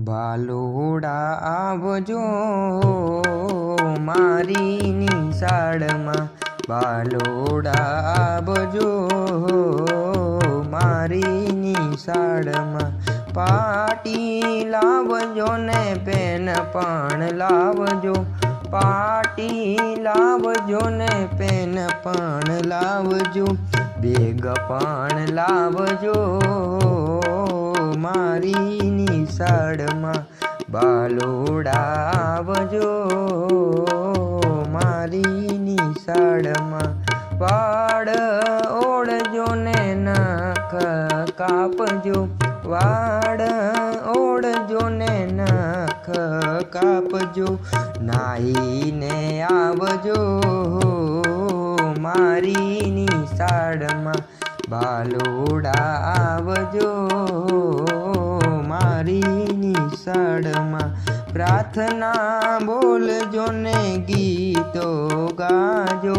ભાલુડા આવજો મારી નિશાળમાં, ભાલુડા આવજો મારી નિશાળમાં। પાટી લાવજો ને પેન પણ લાવજો, પાટી લાવજો ને પેન પણ લાવજો, બેગ પણ લાવજો મારી નિશાળમાં। ભાલુડા આવજો મારી નિશાળમાં। વાળ ઓળજો ને નખ કાપજો, વાળ ઓળજો ને નખ કાપજો, નાહીને આવજો મારી નિશાળમાં। ભાલુડા આવજો મારી નિશાળમાં। પ્રાર્થના બોલજો ને ગીતો ગાજો,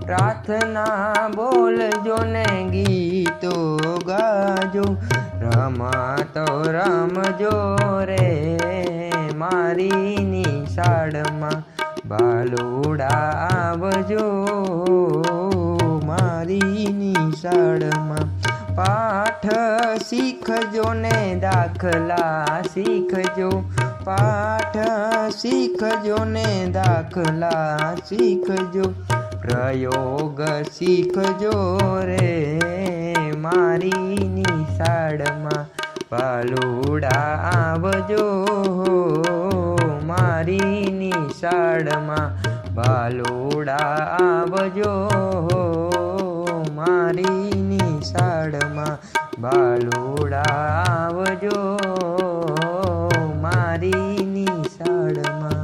પ્રાર્થના બોલજો ને ગીતો ગાજો, રમતો રમજો રે મારી નિશાળમાં। ભાલુડા આવજો મારી નિશાળમાં। પાઠ શીખજો ને દાખલા શીખજો, પાઠ શીખજો ને દાખલા શીખજો, પ્રયોગ શીખજો રે મારી નિશાળમાં। ભાલુડા આવજો મારી નિશાળમાં। ભાલુડા આવજો મારી નિશાળમાં। ભાલુડા આવજો મારી નિશાળમાં।